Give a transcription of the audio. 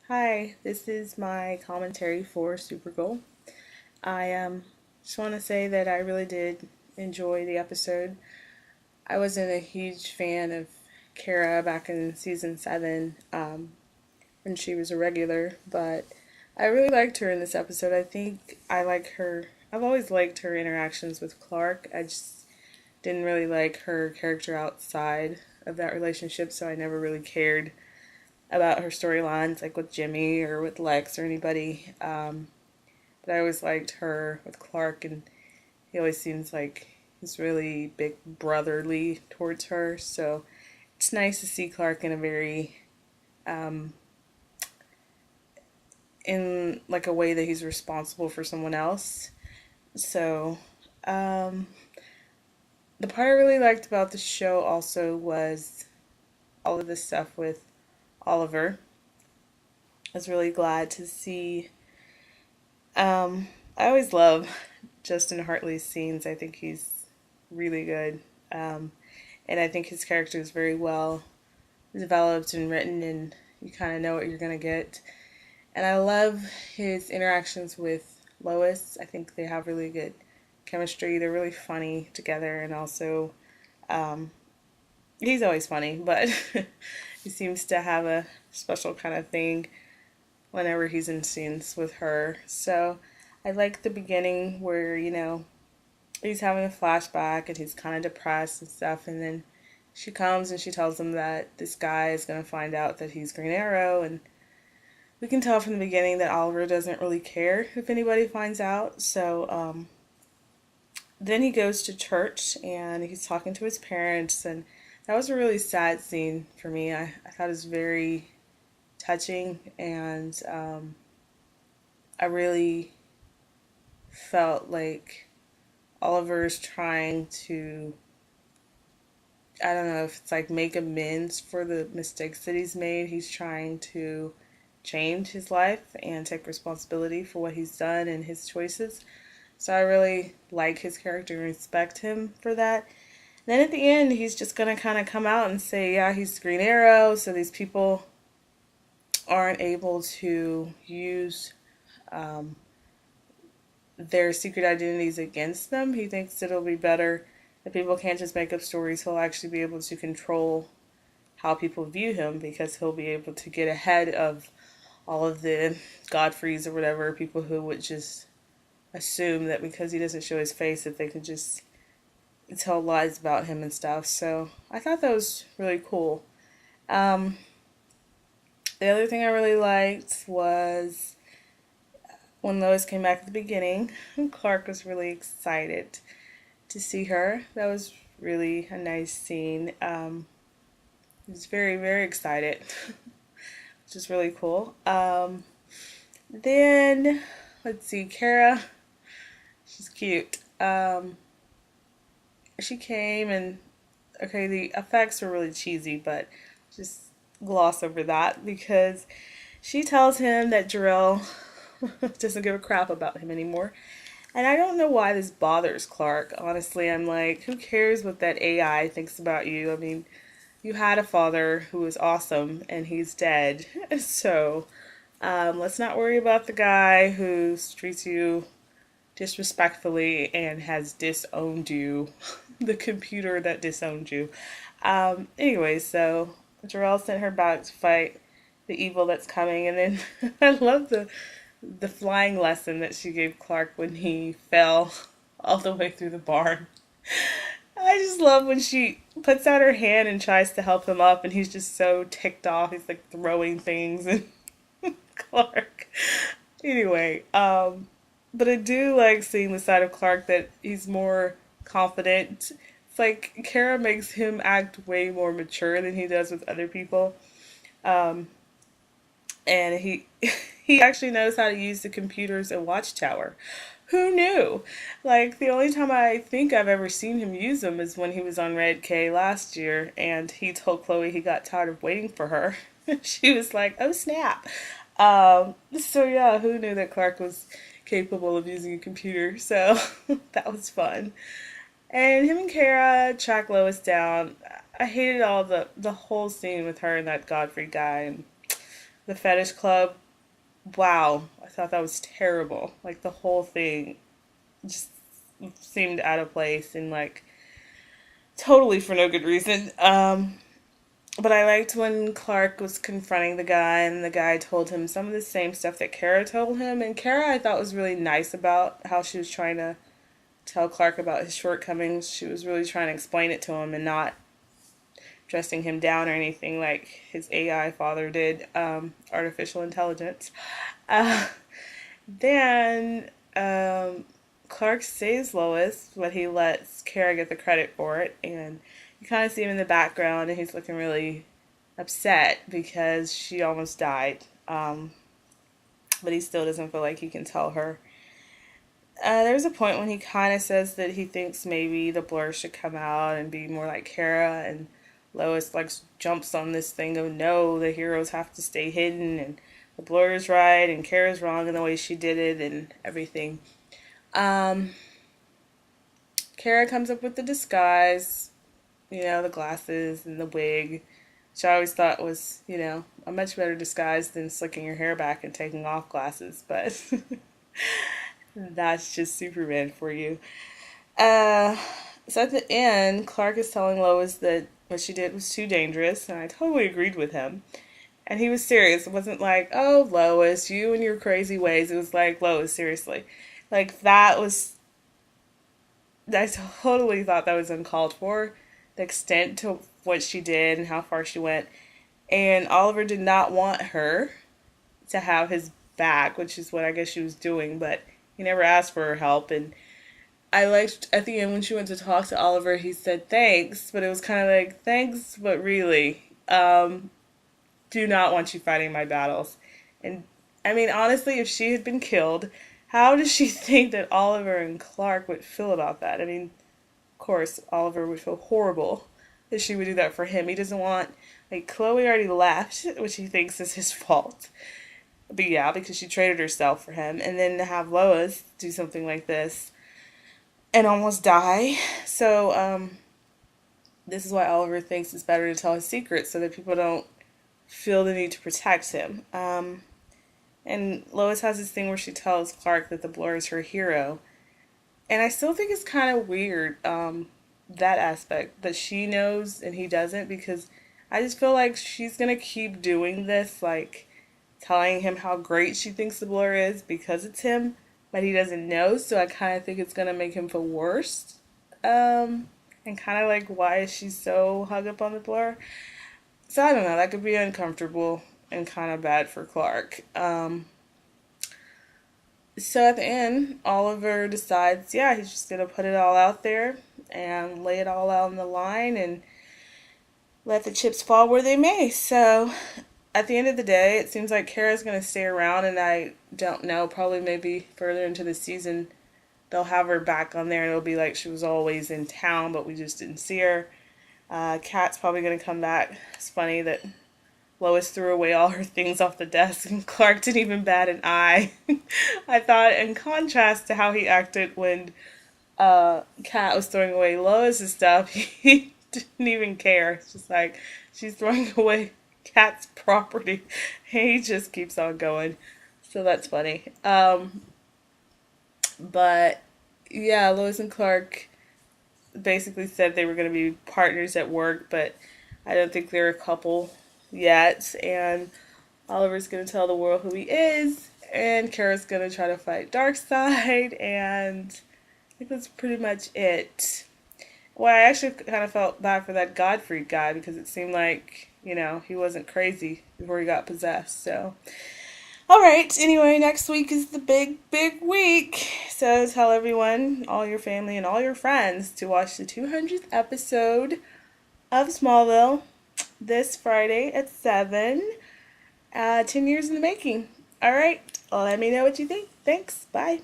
Hi, this is my commentary for Supergirl. I just want to say that I really did enjoy the episode. I wasn't a huge fan of Kara back in season 7 when she was a regular, but I really liked her in this episode. I think I like her. I've always liked her interactions with Clark. I just didn't really like her character outside of that relationship, so I never really cared about her storylines, like with Jimmy or with Lex or anybody. But I always liked her with Clark, and he always seems like he's really big brotherly towards her. So it's nice to see Clark in a very, um, in like a way that he's responsible for someone else. So, um, the part I really liked about the show also was all of this stuff with Oliver. I was really glad to see. I always love Justin Hartley's scenes. I think he's really good. Um, and I think his character is very well developed and written, and you kind of know what you're going to get. And I love his interactions with Lois. I think they have really good chemistry. They're really funny together, and also, um, he's always funny, but he seems to have a special kind of thing whenever he's in scenes with her. So I like the beginning where, he's having a flashback and he's kind of depressed and stuff, and then she comes and she tells him that this guy is going to find out that he's Green Arrow, and we can tell from the beginning that Oliver doesn't really care if anybody finds out. So then he goes to church and he's talking to his parents, and that was a really sad scene for me. I thought it was very touching, and I really felt like Oliver's trying to, I don't know if it's like make amends for the mistakes that he's made. He's trying to change his life and take responsibility for what he's done and his choices. So I really like his character and respect him for that. Then at the end, he's just going to kind of come out and say, yeah, he's Green Arrow, so these people aren't able to use um, their secret identities against them. He thinks it'll be better if people can't just make up stories. He'll actually be able to control how people view him, because he'll be able to get ahead of all of the Godfreys or whatever, people who would just assume that because he doesn't show his face that they could just tell lies about him and stuff. So I thought that was really cool. Um, the other thing I really liked was when Lois came back at the beginning. Clark was really excited to see her. That was really a nice scene. He was very, very excited, which is really cool. Then, let's see, Kara, she's cute. She came and, okay, the effects were really cheesy, but just gloss over that because she tells him that Jor-El doesn't give a crap about him anymore. And I don't know why this bothers Clark. Honestly, I'm like, who cares what that AI thinks about you? I mean, you had a father who was awesome and he's dead. So let's not worry about the guy who treats you disrespectfully and has disowned you. The computer that disowned you. Anyway, so Jor-El sent her back to fight the evil that's coming, and then I love the flying lesson that she gave Clark when he fell all the way through the barn. I just love when she puts out her hand and tries to help him up, and he's just so ticked off. He's like throwing things, and Clark. Anyway, but I do like seeing the side of Clark that he's more confident. It's like Kara makes him act way more mature than he does with other people. Um, and he he actually knows how to use the computers at Watchtower. Who knew? Like the only time I think I've ever seen him use them is when he was on Red K last year, and he told Chloe he got tired of waiting for her. She was like, "Oh snap!" So yeah, who knew that Clark was capable of using a computer? So that was fun. And him and Kara track Lois down. I hated all the whole scene with her and that Godfrey guy, and the fetish club, wow, I thought that was terrible. Like the whole thing just seemed out of place and like totally for no good reason. But I liked when Clark was confronting the guy and the guy told him some of the same stuff that Kara told him. And Kara, I thought, was really nice about how she was trying to tell Clark about his shortcomings. She was really trying to explain it to him and not dressing him down or anything like his AI father did, artificial intelligence. Uh, then Clark saves Lois, but he lets Kara get the credit for it. And you kind of see him in the background, and he's looking really upset because she almost died. But he still doesn't feel like he can tell her. There's a point when he kind of says that he thinks maybe the blur should come out and be more like Kara, and Lois like jumps on this thing of no, the heroes have to stay hidden, and the blur is right, and Kara's wrong in the way she did it, and everything. Um, Kara comes up with the disguise, the glasses and the wig, which I always thought was, a much better disguise than slicking your hair back and taking off glasses, but that's just Superman for you. Uh, so at the end, Clark is telling Lois that what she did was too dangerous, and I totally agreed with him. And he was serious. It wasn't like, oh, Lois, you and your crazy ways. It was like, Lois, seriously. Like, I totally thought that was uncalled for. The extent to what she did and how far she went. And Oliver did not want her to have his back, which is what I guess she was doing, but he never asked for her help. And I liked at the end when she went to talk to Oliver, he said thanks, but it was kind of like, thanks, but really, do not want you fighting my battles. And I mean, honestly, if she had been killed, how does she think that Oliver and Clark would feel about that? I mean, of course, Oliver would feel horrible that she would do that for him. He doesn't want, like, Chloe already left, which he thinks is his fault. But yeah, because she traded herself for him. And then to have Lois do something like this and almost die. So, this is why Oliver thinks it's better to tell his secret so that people don't feel the need to protect him. And Lois has this thing where she tells Clark that the blur is her hero. And I still think it's kind of weird, that aspect, that she knows and he doesn't, because I just feel like she's going to keep doing this, like telling him how great she thinks the blur is because it's him, but he doesn't know, so I kind of think it's going to make him feel worse. And kind of like, why is she so hung up on the blur? So I don't know, that could be uncomfortable and kind of bad for Clark. So at the end, Oliver decides, yeah, he's just going to put it all out there and lay it all out on the line and let the chips fall where they may. So at the end of the day, it seems like Kara's going to stay around, and I don't know, probably maybe further into the season, they'll have her back on there and it'll be like she was always in town, but we just didn't see her. Kat's probably going to come back. It's funny that Lois threw away all her things off the desk and Clark didn't even bat an eye. I thought, in contrast to how he acted when Kat was throwing away Lois's stuff, he didn't even care. It's just like, she's throwing away Kat's property. He just keeps on going. So that's funny. But yeah, Lois and Clark basically said they were going to be partners at work, but I don't think they're a couple yet. And Oliver's going to tell the world who he is, and Kara's going to try to fight Darkseid, and I think that's pretty much it. Well, I actually kind of felt bad for that Godfrey guy because it seemed like, he wasn't crazy before he got possessed. So, all right. Anyway, next week is the big, big week. So tell everyone, all your family and all your friends, to watch the 200th episode of Smallville this Friday at 7. 10 years in the making. All right. Let me know what you think. Thanks. Bye.